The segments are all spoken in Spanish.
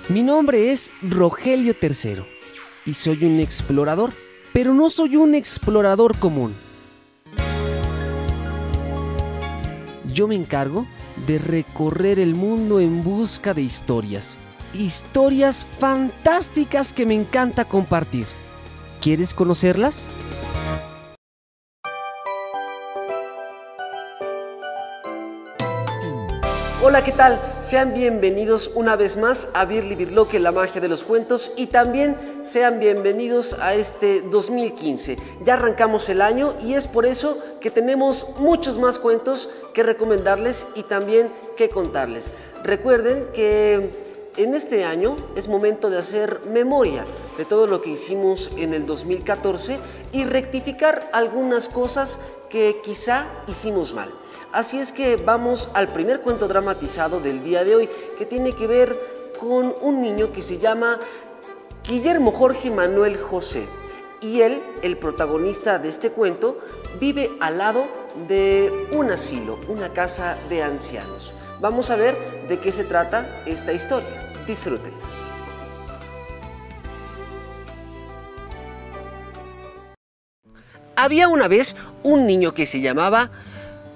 Mi nombre es Rogelio III y soy un explorador, pero no soy un explorador común. Yo me encargo de recorrer el mundo en busca de historias. Historias fantásticas que me encanta compartir. ¿Quieres conocerlas? Hola, ¿qué tal? Sean bienvenidos una vez más a Birli Birloque, la magia de los cuentos, y también sean bienvenidos a este 2015. Ya arrancamos el año y es por eso que tenemos muchos más cuentos que recomendarles y también que contarles. Recuerden que en este año es momento de hacer memoria de todo lo que hicimos en el 2014 y rectificar algunas cosas que quizá hicimos mal. Así es que vamos al primer cuento dramatizado del día de hoy, que tiene que ver con un niño que se llama Guillermo Jorge Manuel José. Y él, el protagonista de este cuento, vive al lado de un asilo, una casa de ancianos. Vamos a ver de qué se trata esta historia. Disfruten. Había una vez un niño que se llamaba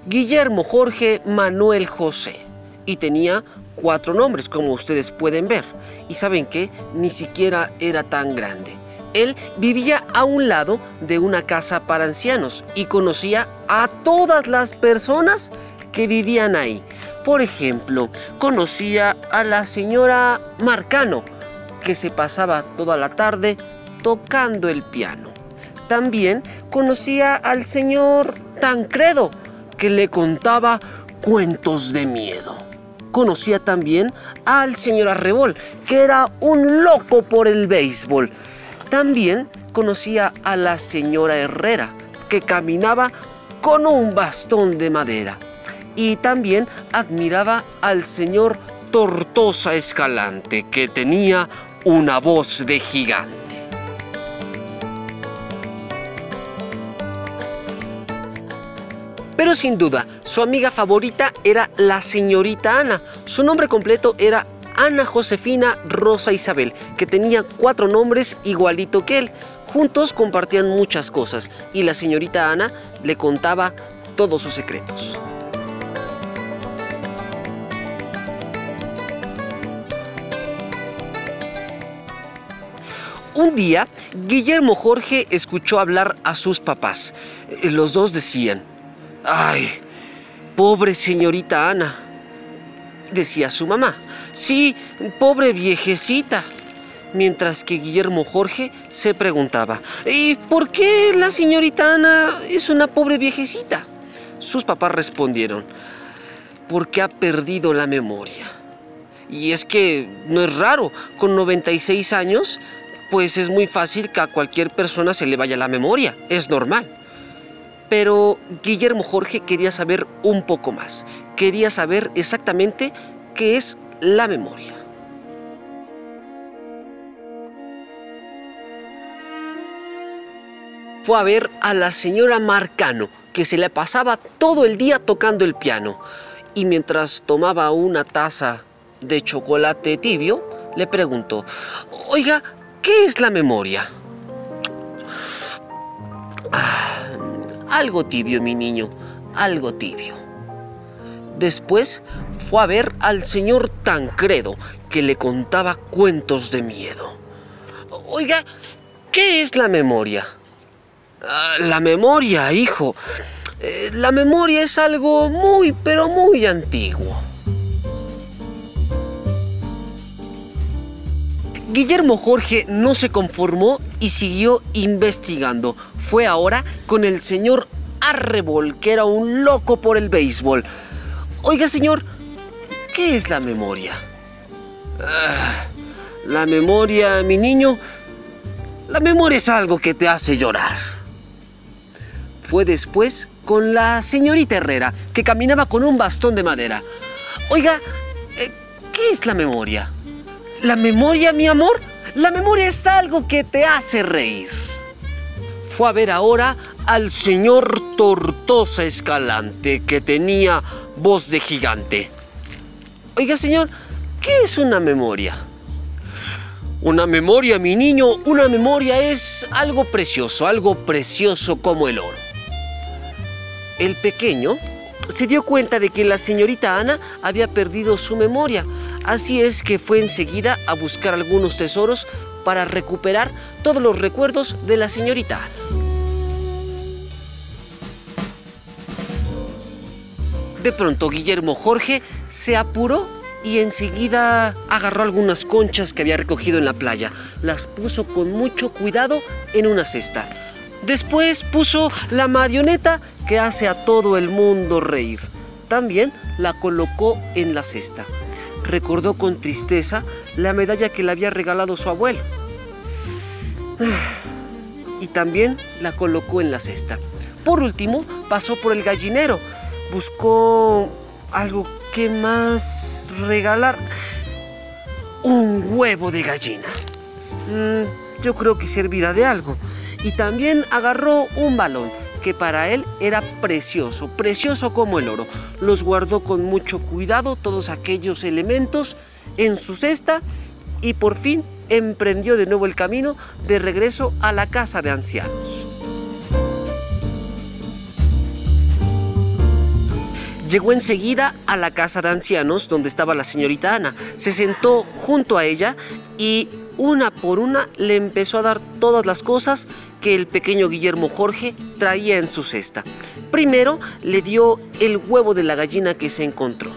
Guillermo Jorge Manuel José y tenía 4 nombres, como ustedes pueden ver. Y ¿saben qué? Ni siquiera era tan grande. Él vivía a un lado de una casa para ancianos y conocía a todas las personas que vivían ahí. Por ejemplo, conocía a la señora Marcano, que se pasaba toda la tarde tocando el piano. También conocía al señor Tancredo, que le contaba cuentos de miedo. Conocía también al señor Arrebol, que era un loco por el béisbol. También conocía a la señora Herrera, que caminaba con un bastón de madera. Y también admiraba al señor Tortosa Escalante, que tenía una voz de gigante. Pero sin duda, su amiga favorita era la señorita Ana. Su nombre completo era Ana Josefina Rosa Isabel, que tenía 4 nombres igualito que él. Juntos compartían muchas cosas y la señorita Ana le contaba todos sus secretos. Un día, Guillermo Jorge escuchó hablar a sus papás. Los dos decían: «Ay, pobre señorita Ana», decía su mamá. «Sí, pobre viejecita». Mientras que Guillermo Jorge se preguntaba: «¿Y por qué la señorita Ana es una pobre viejecita?». Sus papás respondieron: «Porque ha perdido la memoria». Y es que no es raro, con 96 años, pues es muy fácil que a cualquier persona se le vaya la memoria, es normal. Pero Guillermo Jorge quería saber un poco más. Quería saber exactamente qué es la memoria. Fue a ver a la señora Marcano, que se le pasaba todo el día tocando el piano. Y mientras tomaba una taza de chocolate tibio, le preguntó: «Oiga, ¿qué es la memoria?». «Algo tibio, mi niño, algo tibio». Después fue a ver al señor Tancredo, que le contaba cuentos de miedo. «Oiga, ¿qué es la memoria?». «La memoria, hijo. La memoria es algo muy, pero muy antiguo». Guillermo Jorge no se conformó y siguió investigando. Fue ahora con el señor Arrebol, que era un loco por el béisbol. «Oiga, señor, ¿qué es la memoria?». «La memoria, mi niño, la memoria es algo que te hace llorar». Fue después con la señorita Herrera, que caminaba con un bastón de madera. «Oiga, ¿qué es la memoria?». «¿La memoria, mi amor? La memoria es algo que te hace reír». Fue a ver ahora al señor Tortosa Escalante, que tenía voz de gigante. «Oiga, señor, ¿qué es una memoria?». Una memoria, mi niño, una memoria es algo precioso como el oro. El pequeño se dio cuenta de que la señorita Ana había perdido su memoria, así es que fue enseguida a buscar algunos tesoros para recuperar todos los recuerdos de la señorita Ana. De pronto Guillermo Jorge se apuró y enseguida agarró algunas conchas que había recogido en la playa. Las puso con mucho cuidado en una cesta. Después puso la marioneta que hace a todo el mundo reír. También la colocó en la cesta. Recordó con tristeza la medalla que le había regalado su abuelo. Y también la colocó en la cesta. Por último, pasó por el gallinero. Buscó algo que más regalar. Un huevo de gallina. Yo creo que servirá de algo. Y también agarró un balón que para él era precioso como el oro. Los guardó con mucho cuidado todos aquellos elementos en su cesta y por fin emprendió de nuevo el camino de regreso a la casa de ancianos. Llegó enseguida a la casa de ancianos donde estaba la señorita Ana. Se sentó junto a ella y una por una le empezó a dar todas las cosas que el pequeño Guillermo Jorge traía en su cesta. Primero le dio el huevo de la gallina que se encontró.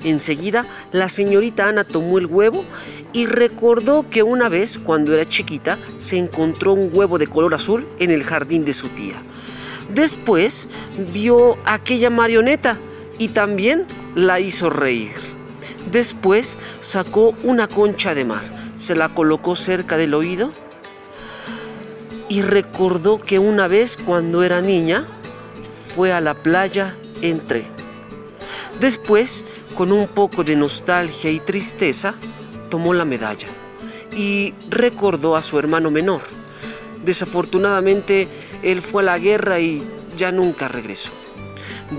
Enseguida la señorita Ana tomó el huevo y recordó que una vez, cuando era chiquita, se encontró un huevo de color azul en el jardín de su tía. Después vio aquella marioneta y también la hizo reír. Después sacó una concha de mar, se la colocó cerca del oído y recordó que una vez cuando era niña fue a la playa en tren. Después, con un poco de nostalgia y tristeza, tomó la medalla y recordó a su hermano menor. Desafortunadamente, él fue a la guerra y ya nunca regresó.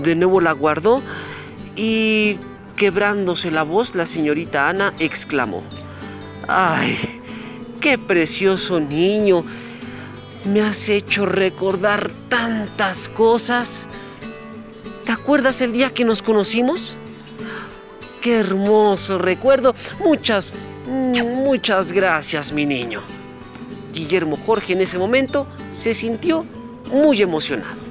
De nuevo la guardó y, quebrándose la voz, la señorita Ana exclamó: ¡ay, qué precioso niño! Me has hecho recordar tantas cosas. ¿Te acuerdas el día que nos conocimos? ¡Qué hermoso recuerdo! Muchas gracias, mi niño. Guillermo Jorge en ese momento se sintió muy emocionado.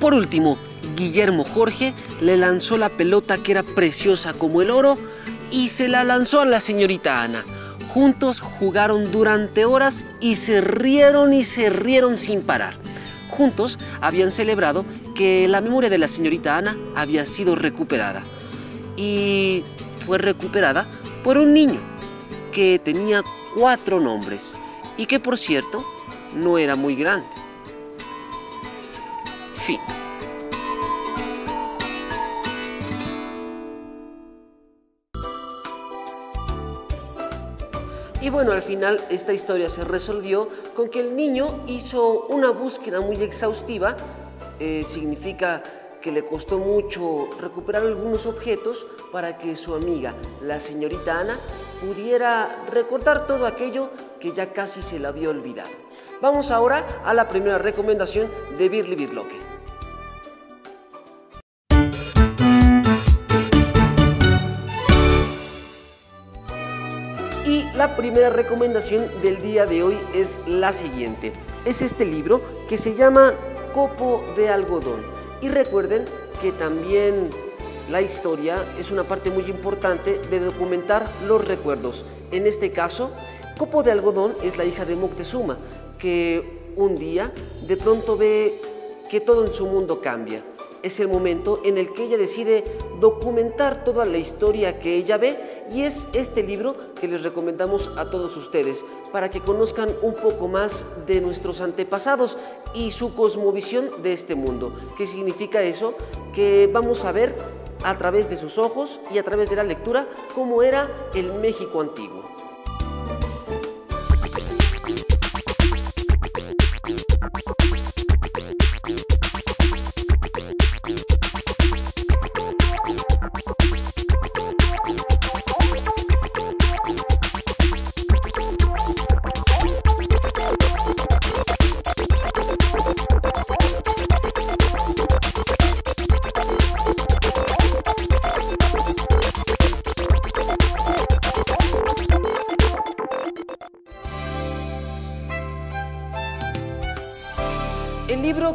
Por último, Guillermo Jorge le lanzó la pelota que era preciosa como el oro y se la lanzó a la señorita Ana. Juntos jugaron durante horas y se rieron sin parar. Juntos habían celebrado que la memoria de la señorita Ana había sido recuperada. Y fue recuperada por un niño que tenía 4 nombres y que, por cierto, no era muy grande. Fin. Y bueno, al final esta historia se resolvió con que el niño hizo una búsqueda muy exhaustiva. Significa que le costó mucho recuperar algunos objetos para que su amiga, la señorita Ana, pudiera recordar todo aquello que ya casi se le había olvidado. Vamos ahora a la primera recomendación de Birli Birloque. Y la primera recomendación del día de hoy es la siguiente. Es este libro que se llama Copo de Algodón. Y recuerden que también la historia es una parte muy importante de documentar los recuerdos. En este caso, Copo de Algodón es la hija de Moctezuma, que un día de pronto ve que todo en su mundo cambia. Es el momento en el que ella decide documentar toda la historia que ella ve, y es este libro que les recomendamos a todos ustedes para que conozcan un poco más de nuestros antepasados y su cosmovisión de este mundo. ¿Qué significa eso? Que vamos a ver a través de sus ojos y a través de la lectura cómo era el México antiguo.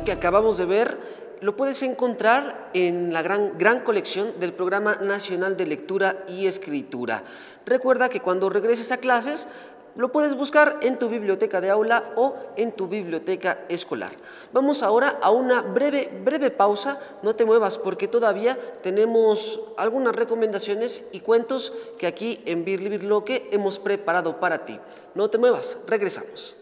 que acabamos de ver lo puedes encontrar en la gran colección del Programa Nacional de Lectura y Escritura. Recuerda que cuando regreses a clases lo puedes buscar en tu biblioteca de aula o en tu biblioteca escolar. Vamos ahora a una breve pausa. No te muevas porque todavía tenemos algunas recomendaciones y cuentos que aquí en Birli Birloque hemos preparado para ti. No te muevas, regresamos.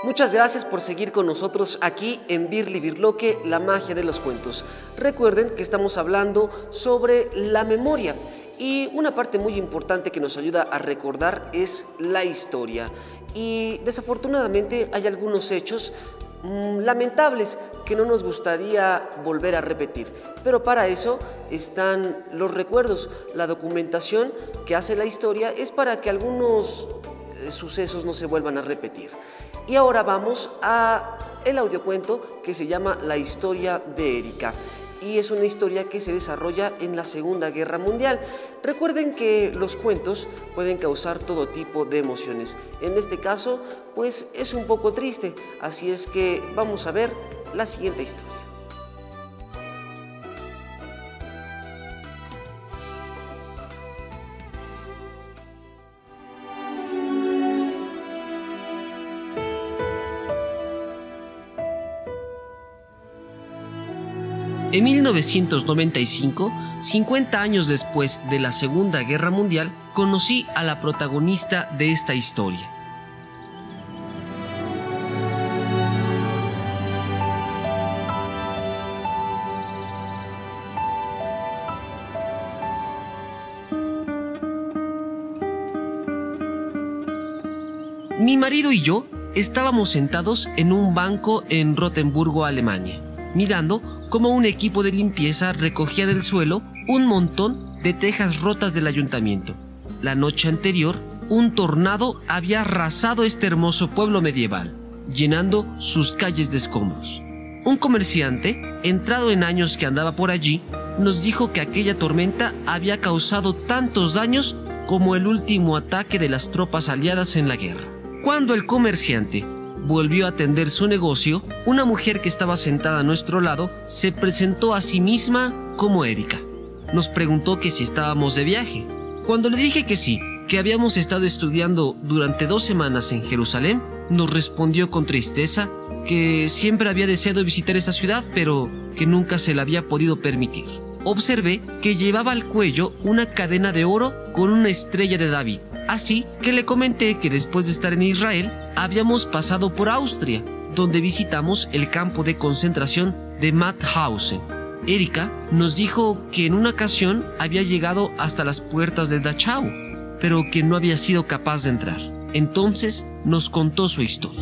Muchas gracias por seguir con nosotros aquí en Birli Birloque, la magia de los cuentos. Recuerden que estamos hablando sobre la memoria y una parte muy importante que nos ayuda a recordar es la historia. Y desafortunadamente hay algunos hechos lamentables que no nos gustaría volver a repetir. Pero para eso están los recuerdos. La documentación que hace la historia es para que algunos sucesos no se vuelvan a repetir. Y ahora vamos a el audiocuento que se llama La historia de Erika. Y es una historia que se desarrolla en la Segunda Guerra Mundial. Recuerden que los cuentos pueden causar todo tipo de emociones. En este caso, pues es un poco triste. Así es que vamos a ver la siguiente historia. En 1995, 50 años después de la Segunda Guerra Mundial, conocí a la protagonista de esta historia. Mi marido y yo estábamos sentados en un banco en Rotemburgo, Alemania, mirando cómo un equipo de limpieza recogía del suelo un montón de tejas rotas del ayuntamiento. La noche anterior, un tornado había arrasado este hermoso pueblo medieval, llenando sus calles de escombros. Un comerciante, entrado en años que andaba por allí, nos dijo que aquella tormenta había causado tantos daños como el último ataque de las tropas aliadas en la guerra. Cuando el comerciante volvió a atender su negocio, una mujer que estaba sentada a nuestro lado se presentó a sí misma como Erika. Nos preguntó que si estábamos de viaje. Cuando le dije que sí, que habíamos estado estudiando durante 2 semanas en Jerusalén, nos respondió con tristeza que siempre había deseado visitar esa ciudad, pero que nunca se la había podido permitir. Observé que llevaba al cuello una cadena de oro con una estrella de David. Así que le comenté que después de estar en Israel, habíamos pasado por Austria, donde visitamos el campo de concentración de Mauthausen. Erika nos dijo que en una ocasión había llegado hasta las puertas de Dachau, pero que no había sido capaz de entrar. Entonces nos contó su historia.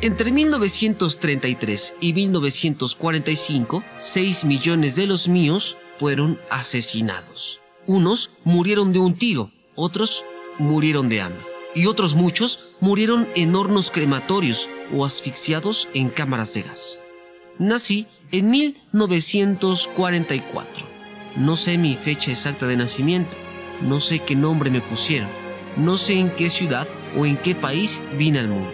Entre 1933 y 1945, 6 millones de los míos fueron asesinados. Unos murieron de un tiro, otros murieron de hambre, y otros muchos murieron en hornos crematorios o asfixiados en cámaras de gas. Nací en 1944. No sé mi fecha exacta de nacimiento, no sé qué nombre me pusieron, no sé en qué ciudad o en qué país vine al mundo.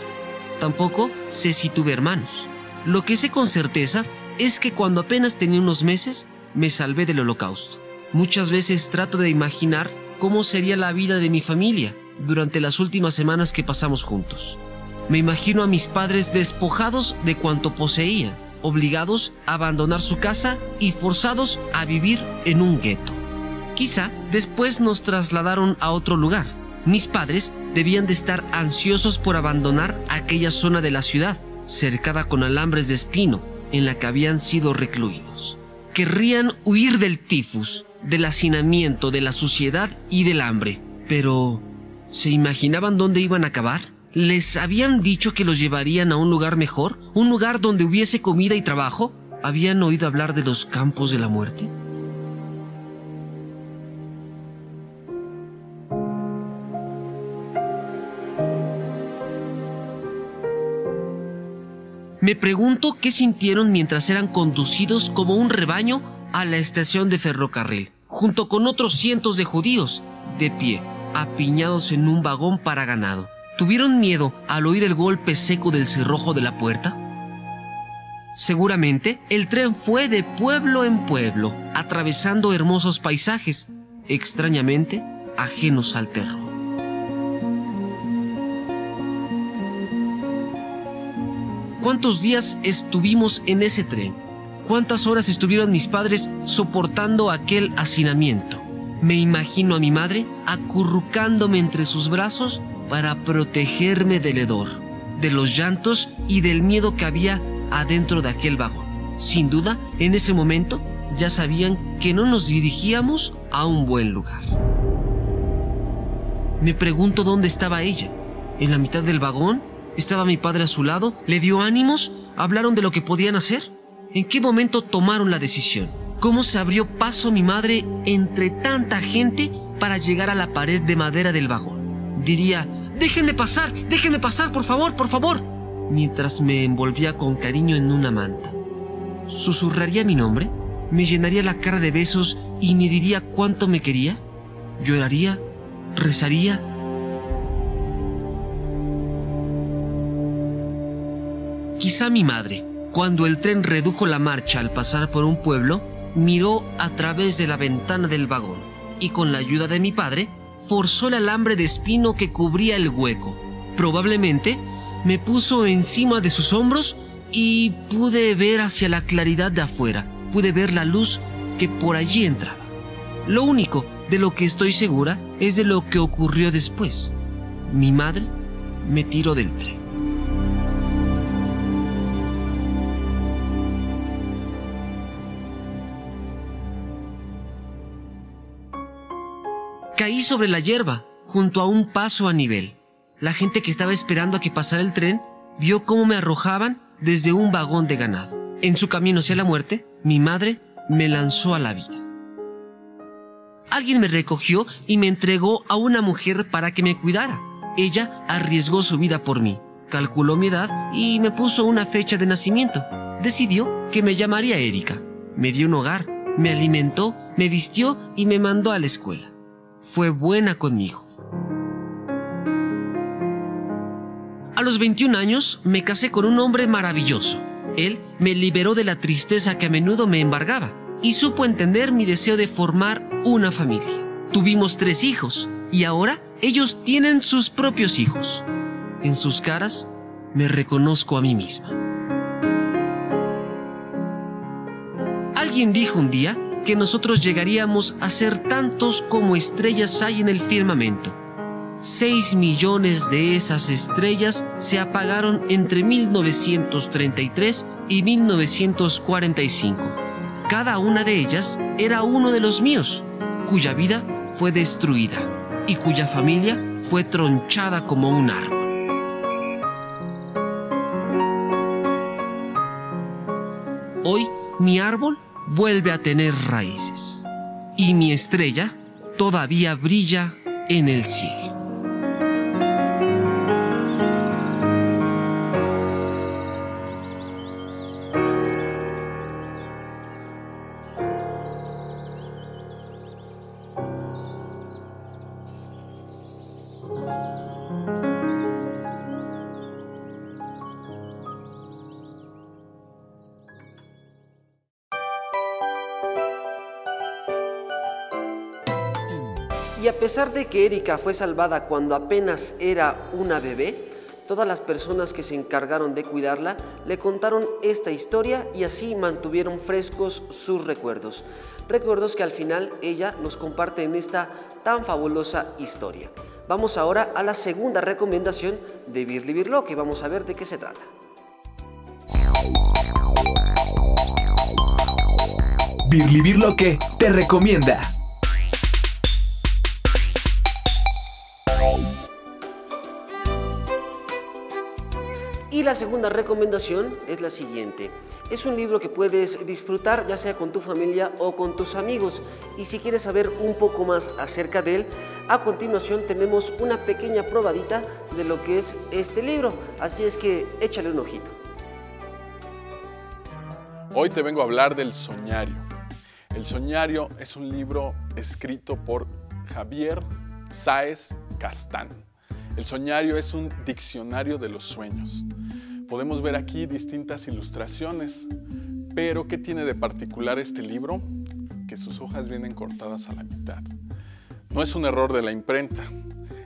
Tampoco sé si tuve hermanos. Lo que sé con certeza es que cuando apenas tenía unos meses, me salvé del Holocausto. Muchas veces trato de imaginar cómo sería la vida de mi familia durante las últimas semanas que pasamos juntos. Me imagino a mis padres despojados de cuanto poseían, obligados a abandonar su casa y forzados a vivir en un gueto. Quizá después nos trasladaron a otro lugar. Mis padres debían de estar ansiosos por abandonar aquella zona de la ciudad, cercada con alambres de espino, en la que habían sido recluidos. Querrían huir del tifus, del hacinamiento, de la suciedad y del hambre. Pero, ¿se imaginaban dónde iban a acabar? ¿Les habían dicho que los llevarían a un lugar mejor? ¿Un lugar donde hubiese comida y trabajo? ¿Habían oído hablar de los campos de la muerte? Me pregunto qué sintieron mientras eran conducidos como un rebaño a la estación de ferrocarril, junto con otros cientos de judíos, de pie, apiñados en un vagón para ganado. ¿Tuvieron miedo al oír el golpe seco del cerrojo de la puerta? Seguramente el tren fue de pueblo en pueblo, atravesando hermosos paisajes, extrañamente ajenos al terror. ¿Cuántos días estuvimos en ese tren? ¿Cuántas horas estuvieron mis padres soportando aquel hacinamiento? Me imagino a mi madre acurrucándome entre sus brazos para protegerme del hedor, de los llantos y del miedo que había adentro de aquel vagón. Sin duda, en ese momento ya sabían que no nos dirigíamos a un buen lugar. Me pregunto dónde estaba ella. ¿En la mitad del vagón? ¿Estaba mi padre a su lado? ¿Le dio ánimos? ¿Hablaron de lo que podían hacer? ¿En qué momento tomaron la decisión? ¿Cómo se abrió paso mi madre entre tanta gente para llegar a la pared de madera del vagón? Diría: déjenme pasar, por favor, por favor, mientras me envolvía con cariño en una manta. ¿Susurraría mi nombre? ¿Me llenaría la cara de besos y me diría cuánto me quería? ¿Lloraría? ¿Rezaría? Quizá mi madre, cuando el tren redujo la marcha al pasar por un pueblo, miró a través de la ventana del vagón y con la ayuda de mi padre, forzó el alambre de espino que cubría el hueco. Probablemente me puso encima de sus hombros y pude ver hacia la claridad de afuera. Pude ver la luz que por allí entraba. Lo único de lo que estoy segura es de lo que ocurrió después. Mi madre me tiró del tren. Caí sobre la hierba, junto a un paso a nivel. La gente que estaba esperando a que pasara el tren vio cómo me arrojaban desde un vagón de ganado. En su camino hacia la muerte, mi madre me lanzó a la vida. Alguien me recogió y me entregó a una mujer para que me cuidara. Ella arriesgó su vida por mí, calculó mi edad y me puso una fecha de nacimiento. Decidió que me llamaría Erika. Me dio un hogar, me alimentó, me vistió y me mandó a la escuela. Fue buena conmigo. A los 21 años me casé con un hombre maravilloso. Él me liberó de la tristeza que a menudo me embargaba y supo entender mi deseo de formar una familia. Tuvimos 3 hijos y ahora ellos tienen sus propios hijos. En sus caras me reconozco a mí misma. Alguien dijo un día que nosotros llegaríamos a ser tantos como estrellas hay en el firmamento. 6 millones de esas estrellas se apagaron entre 1933 y 1945. Cada una de ellas era uno de los míos, cuya vida fue destruida y cuya familia fue tronchada como un árbol. Hoy mi árbol vuelve a tener raíces y mi estrella todavía brilla en el cielo. Y a pesar de que Erika fue salvada cuando apenas era una bebé, todas las personas que se encargaron de cuidarla le contaron esta historia y así mantuvieron frescos sus recuerdos. Recuerdos que al final ella nos comparte en esta tan fabulosa historia. Vamos ahora a la segunda recomendación de Birli Birloque y vamos a ver de qué se trata. Birli Birloque te recomienda. la segunda recomendación es la siguiente. Es un libro que puedes disfrutar ya sea con tu familia o con tus amigos. Y si quieres saber un poco más acerca de él, a continuación tenemos una pequeña probadita de lo que es este libro. Así es que échale un ojito. Hoy te vengo a hablar del Soñario. El Soñario es un libro escrito por Javier Sáez Castán. El Soñario es un diccionario de los sueños. Podemos ver aquí distintas ilustraciones, pero ¿qué tiene de particular este libro? Que sus hojas vienen cortadas a la mitad. No es un error de la imprenta.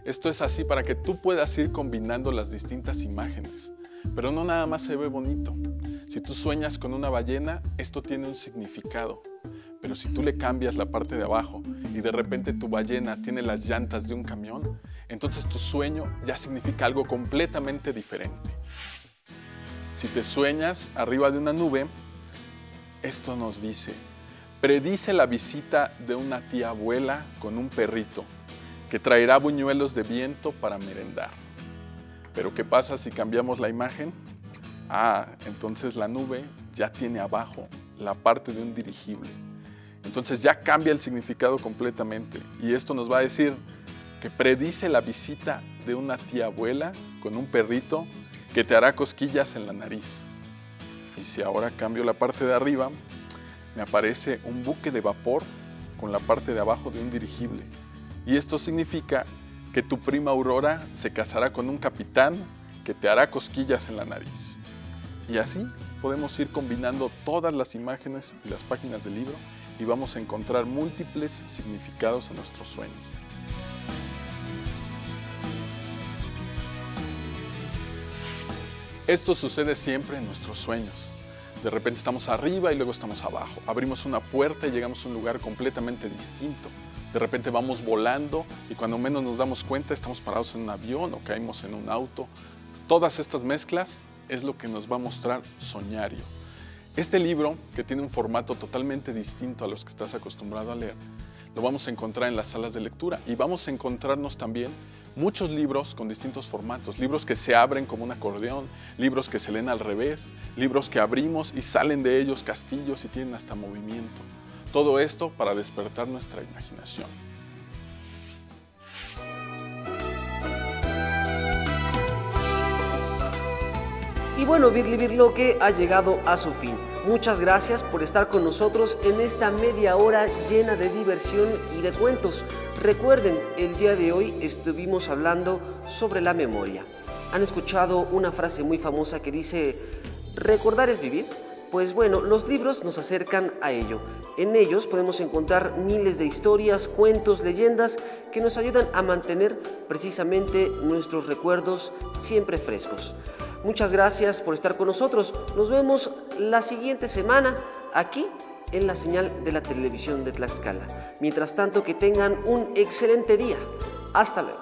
Esto es así para que tú puedas ir combinando las distintas imágenes, pero no nada más se ve bonito. Si tú sueñas con una ballena, esto tiene un significado, pero si tú le cambias la parte de abajo y de repente tu ballena tiene las llantas de un camión, entonces tu sueño ya significa algo completamente diferente. Si te sueñas arriba de una nube, esto nos dice: predice la visita de una tía abuela con un perrito que traerá buñuelos de viento para merendar. Pero ¿qué pasa si cambiamos la imagen? Entonces la nube ya tiene abajo la parte de un dirigible. Entonces ya cambia el significado completamente. Y esto nos va a decir que predice la visita de una tía abuela con un perrito que te hará cosquillas en la nariz. Y si ahora cambio la parte de arriba, me aparece un buque de vapor con la parte de abajo de un dirigible. Y esto significa que tu prima Aurora se casará con un capitán que te hará cosquillas en la nariz. Y así podemos ir combinando todas las imágenes y las páginas del libro y vamos a encontrar múltiples significados en nuestros sueños. Esto sucede siempre en nuestros sueños. De repente estamos arriba y luego estamos abajo. Abrimos una puerta y llegamos a un lugar completamente distinto. De repente vamos volando y cuando menos nos damos cuenta estamos parados en un avión o caímos en un auto. Todas estas mezclas es lo que nos va a mostrar Soñario. Este libro, que tiene un formato totalmente distinto a los que estás acostumbrado a leer, lo vamos a encontrar en las salas de lectura y vamos a encontrarnos también muchos libros con distintos formatos, libros que se abren como un acordeón, libros que se leen al revés, libros que abrimos y salen de ellos castillos y tienen hasta movimiento. Todo esto para despertar nuestra imaginación. Y bueno, Birli Birloque ha llegado a su fin. Muchas gracias por estar con nosotros en esta media hora llena de diversión y de cuentos. Recuerden, el día de hoy estuvimos hablando sobre la memoria. ¿Han escuchado una frase muy famosa que dice ¿recordar es vivir? Pues bueno, los libros nos acercan a ello. En ellos podemos encontrar miles de historias, cuentos, leyendas que nos ayudan a mantener precisamente nuestros recuerdos siempre frescos. Muchas gracias por estar con nosotros. Nos vemos la siguiente semana aquí en la señal de la televisión de Tlaxcala. Mientras tanto, que tengan un excelente día. Hasta luego.